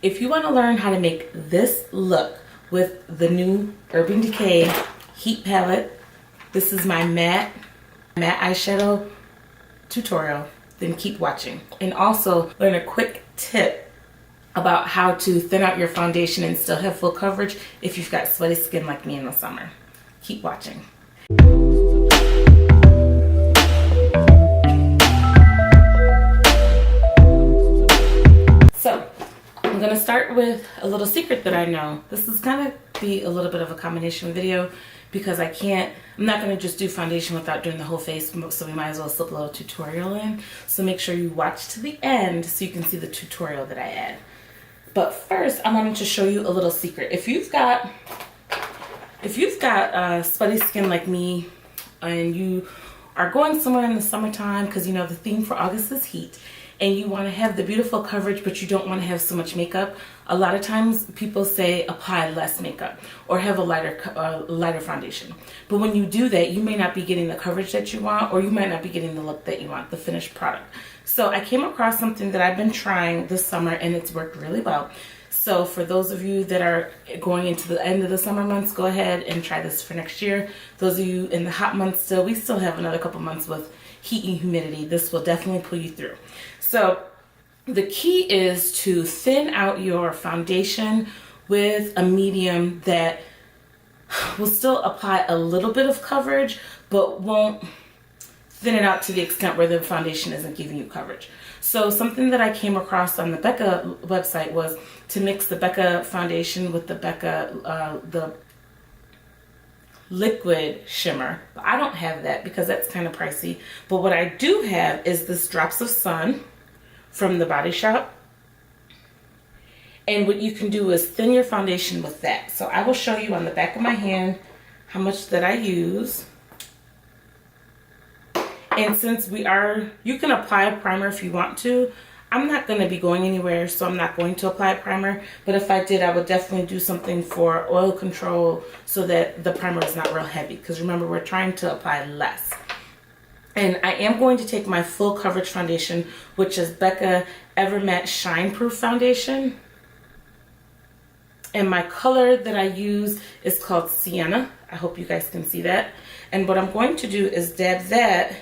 if you want to learn how to make this look with the new Urban Decay Heat palette, this is my matte eyeshadow tutorial, then keep watching. And also learn a quick tip about how to thin out your foundation and still have full coverage if you've got sweaty skin like me in the summer. Keep watching. So I'm gonna start with a little secret that I know. This is gonna be a little bit of a combination video because I'm not gonna just do foundation without doing the whole face, so we might as well slip a little tutorial in. So make sure you watch to the end so you can see the tutorial that I add. But first, I wanted to show you a little secret. If you've got sweaty skin like me and you are going somewhere in the summertime, because you know the theme for August is heat, and you want to have the beautiful coverage but you don't want to have so much makeup, a lot of times people say apply less makeup or have a lighter foundation. But when you do that, you may not be getting the coverage that you want, or you might not be getting the look that you want, the finished product. So I came across something that I've been trying this summer and it's worked really well. So for those of you that are going into the end of the summer months, go ahead and try this for next year. Those of you in the hot months we still have another couple months with heat and humidity. This will definitely pull you through. So the key is to thin out your foundation with a medium that will still apply a little bit of coverage, but won't thin it out to the extent where the foundation isn't giving you coverage. So something that I came across on the Becca website was to mix the Becca foundation with the Becca the liquid shimmer. But I don't have that because that's kind of pricey. But what I do have is this Drops of Sun from the Body Shop. And what you can do is thin your foundation with that. So I will show you on the back of my hand how much that I use. And since you can apply a primer if you want to. I'm not going to be going anywhere, so I'm not going to apply a primer. But if I did, I would definitely do something for oil control so that the primer is not real heavy. Because remember, we're trying to apply less. And I am going to take my full coverage foundation, which is Becca Ever Matte Shine Proof Foundation. And my color that I use is called Sienna. I hope you guys can see that. And what I'm going to do is dab that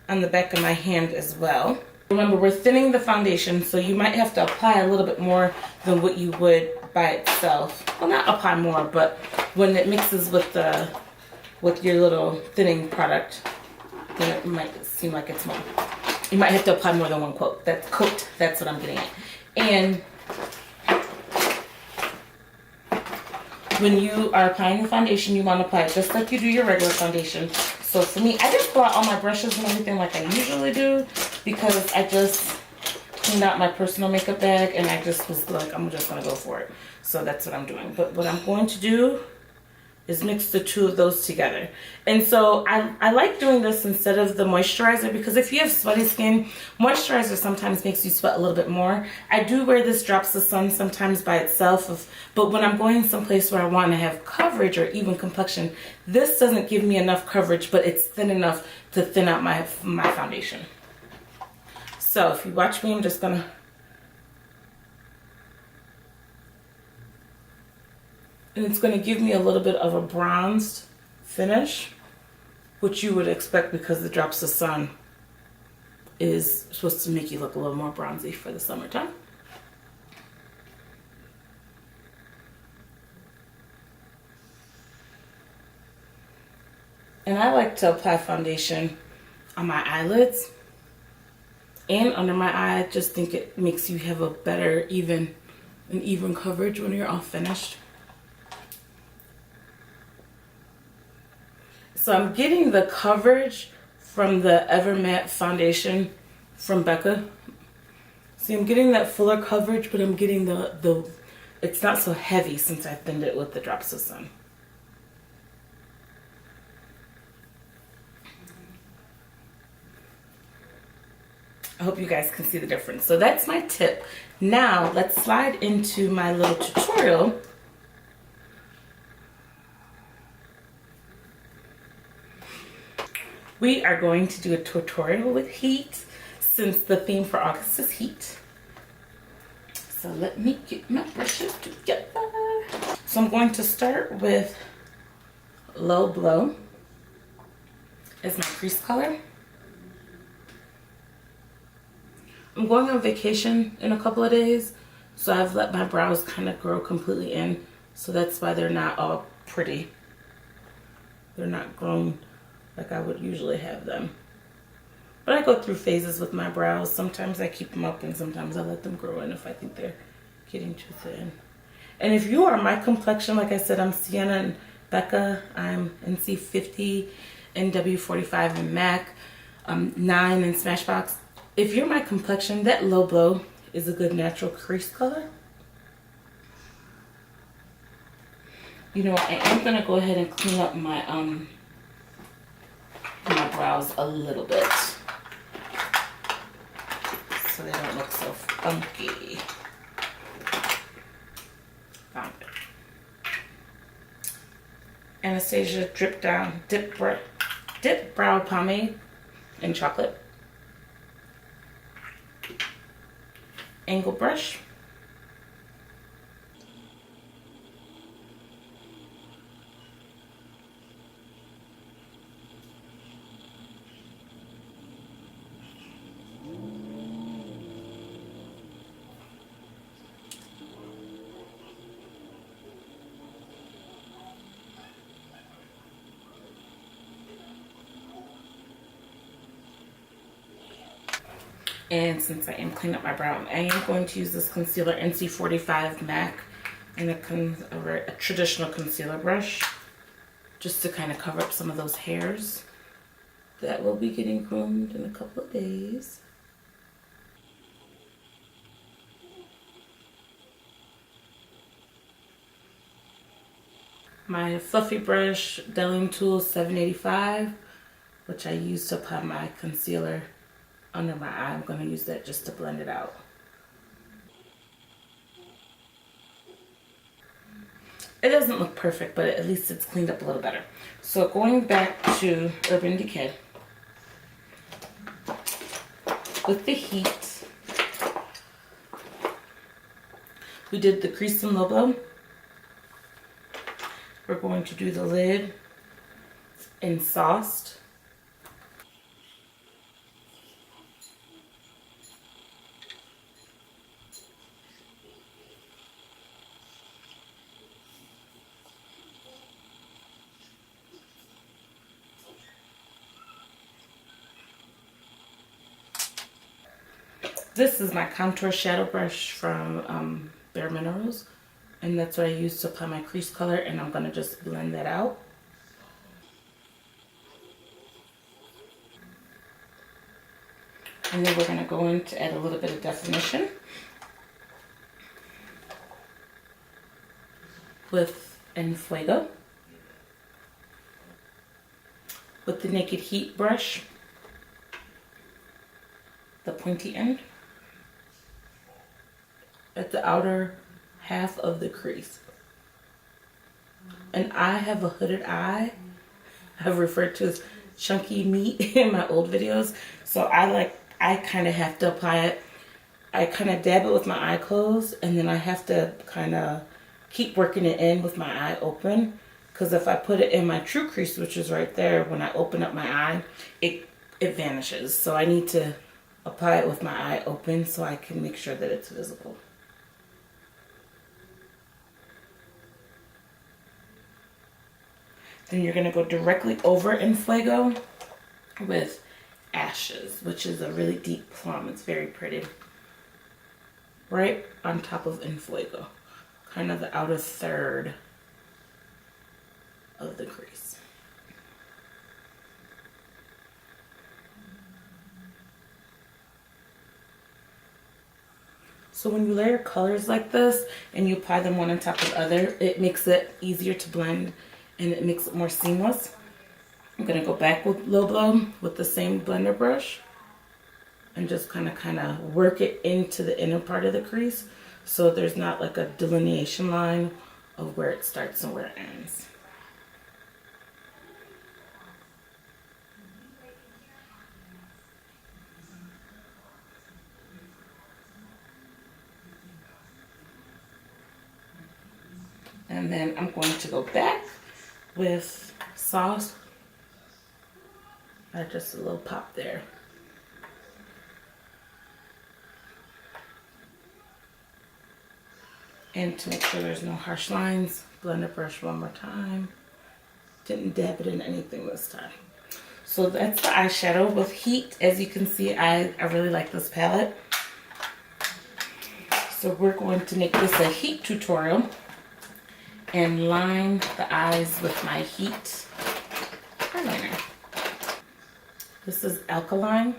on the back of my hand as well. Remember, we're thinning the foundation, so you might have to apply a little bit more than what you would by itself. Well, not apply more, but when it mixes with your little thinning product, then it might seem like it's more. You might have to apply more than one coat. That's what I'm getting at. And when you are applying the foundation, you want to apply it just like you do your regular foundation. So for me, I just brought all my brushes and everything like I usually do because I just cleaned out my personal makeup bag and I just was like, I'm just going to go for it. So that's what I'm doing. But what I'm going to do is mix the two of those together. And so I like doing this instead of the moisturizer because if you have sweaty skin, moisturizer sometimes makes you sweat a little bit more. I do wear this Drops of Sun sometimes by itself, but when I'm going someplace where I want to have coverage or even complexion, this doesn't give me enough coverage, but it's thin enough to thin out my foundation. So if you watch me, I'm just gonna and it's going to give me a little bit of a bronzed finish, which you would expect because the Drops of Sun is supposed to make you look a little more bronzy for the summertime. And I like to apply foundation on my eyelids and under my eye. I just think it makes you have a better, even coverage when you're all finished. So I'm getting the coverage from the Ever Matte foundation from Becca. See, I'm getting that fuller coverage, but I'm getting it's not so heavy since I thinned it with the Drops of Sun. I hope you guys can see the difference. So that's my tip. Now let's slide into my little tutorial. We are going to do a tutorial with heat since the theme for August is heat. So let me get my brushes together. So I'm going to start with Low Blow as my crease color. I'm going on vacation in a couple of days, so I've let my brows kind of grow completely in, so that's why they're not all pretty. They're not grown like I would usually have them. But I go through phases with my brows. Sometimes I keep them up and sometimes I let them grow in if I think they're getting too thin. And if you are my complexion, like I said, I'm Sienna and Becca. I'm NC50, NW45 and MAC, 9 in Smashbox. If you're my complexion, that Low Blow is a good natural crease color. You know, I am going to go ahead and clean up my my brows a little bit so they don't look so funky. Found it. Anastasia Dip Brow Pomade in chocolate. Angle brush. And since I am cleaning up my brow, I am going to use this concealer NC45 MAC and a traditional concealer brush just to kind of cover up some of those hairs that will be getting groomed in a couple of days. My fluffy brush, Delling Tool 785, which I use to apply my concealer under my eye. I'm going to use that just to blend it out. It doesn't look perfect, but at least it's cleaned up a little better. So going back to Urban Decay. With the heat, we did the crease and low blow. We're going to do the lid in Sauced. This is my contour shadow brush from Bare Minerals, and that's what I use to apply my crease color, and I'm going to just blend that out. And then we're going to go in to add a little bit of definition with fuego. With the Naked Heat brush, the pointy end, at the outer half of the crease. And I have a hooded eye. I've referred to as chunky meat in my old videos. So I kind of have to apply it. I kind of dab it with my eye closed, and then I have to kind of keep working it in with my eye open. Because if I put it in my true crease, which is right there, when I open up my eye, it vanishes. So I need to apply it with my eye open so I can make sure that it's visible. Then you're going to go directly over in Fuego with Ashes, which is a really deep plum. It's very pretty. Right on top of in Fuego. Kind of the outer third of the crease. So when you layer colors like this and you apply them one on top of the other, it makes it easier to blend and it makes it more seamless. I'm going to go back with Low Blow with the same blender brush and just kind of work it into the inner part of the crease so there's not like a delineation line of where it starts and where it ends. And then I'm going to go back with sauce. Just a little pop there. And to make sure there's no harsh lines, blender brush one more time. Didn't dab it in anything this time. So that's the eyeshadow with Heat. As you can see, I really like this palette. So we're going to make this a Heat tutorial and line the eyes with my Heat eyeliner. This is Alkaline.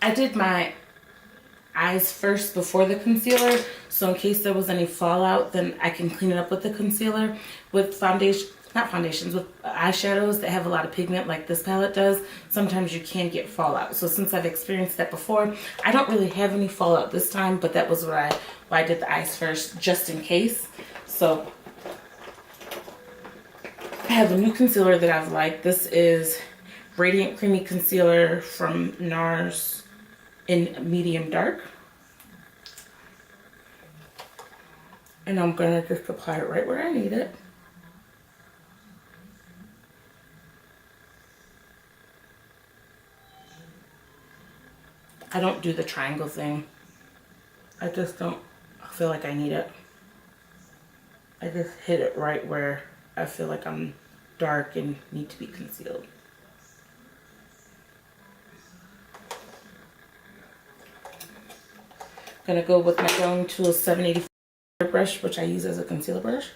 I did my eyes first before the concealer, so in case there was any fallout, then I can clean it up with the concealer. With foundation, not foundations, with eyeshadows that have a lot of pigment like this palette does, sometimes you can get fallout. So since I've experienced that before, I don't really have any fallout this time, but that was why I did the eyes first, just in case. So I have a new concealer that I've liked. This is Radiant Creamy Concealer from Nars in medium dark. And I'm gonna just apply it right where I need it. I don't do the triangle thing. I just don't feel like I need it. I just hit it right where I feel like I'm dark and need to be concealed. Gonna go with my Growing Tools 785 brush, which I use as a concealer brush.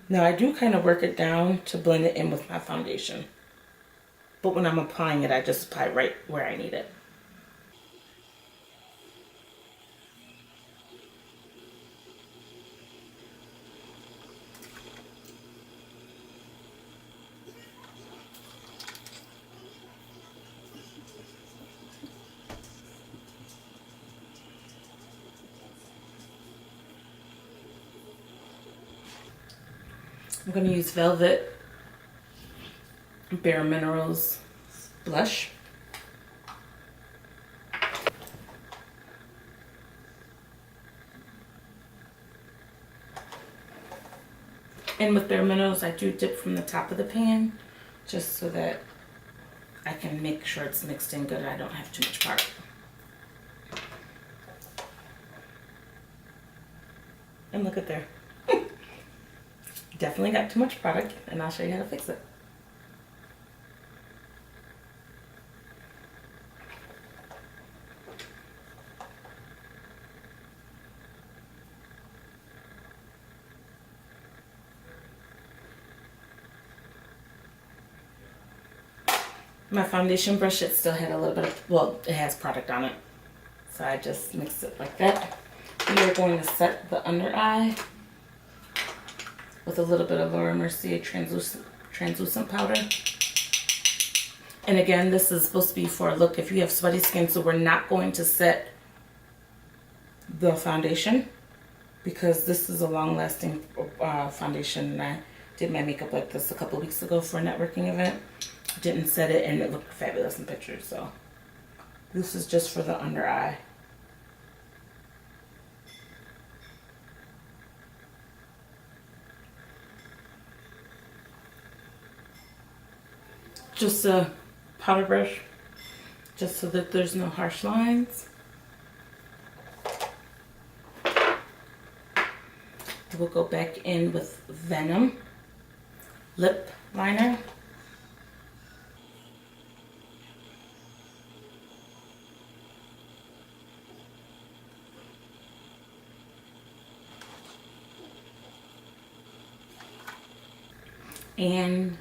Now I do kind of work it down to blend it in with my foundation. But when I'm applying it, I just apply it right where I need it. I'm going to use Velvet Bare Minerals blush. And with Bare Minerals, I do dip from the top of the pan just so that I can make sure it's mixed in good and I don't have too much product. And look at there. Definitely got too much product, and I'll show you how to fix it. My foundation brush, it still had a little bit of, well, it has product on it. So I just mixed it like that. We are going to set the under eye with a little bit of Laura Mercier translucent powder. And again, this is supposed to be for a look if you have sweaty skin, so we're not going to set the foundation because this is a long-lasting foundation, and I did my makeup like this a couple weeks ago for a networking event. Didn't set it, and it looked fabulous in pictures, so this is just for the under eye. Just a powder brush, just so that there's no harsh lines. We'll go back in with Venom lip liner. And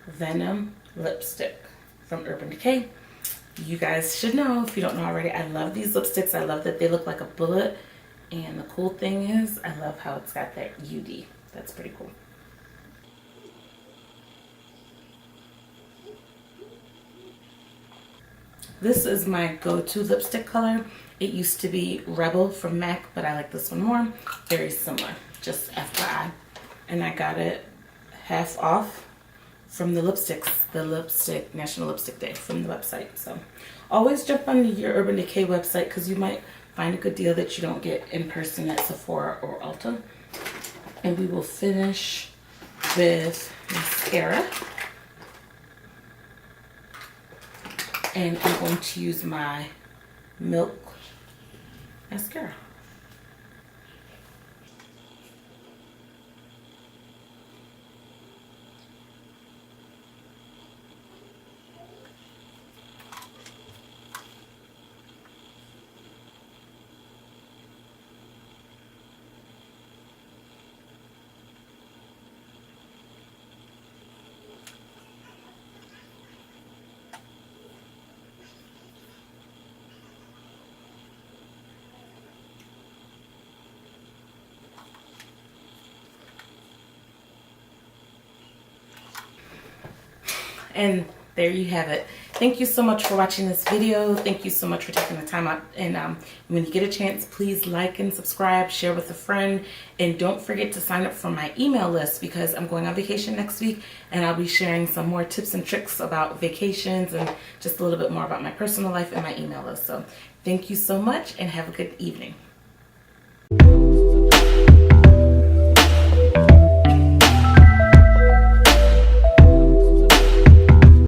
Venom lipstick. from Urban Decay. You guys should know, if you don't know already, I love these lipsticks. I love that they look like a bullet. And the cool thing is, I love how it's got that UD. That's pretty cool. This is my go-to lipstick color. It used to be Rebel from MAC, but I like this one more. Very similar, just FYI. And I got it half off from the lipstick, National Lipstick Day from the website. So always jump on your Urban Decay website because you might find a good deal that you don't get in person at Sephora or Ulta. And we will finish with mascara. And I'm going to use my Milk mascara. And there you have it. Thank you so much for watching this video. Thank you so much for taking the time out. And when you get a chance, please like and subscribe, share with a friend. And don't forget to sign up for my email list because I'm going on vacation next week. And I'll be sharing some more tips and tricks about vacations and just a little bit more about my personal life in my email list. So thank you so much and have a good evening.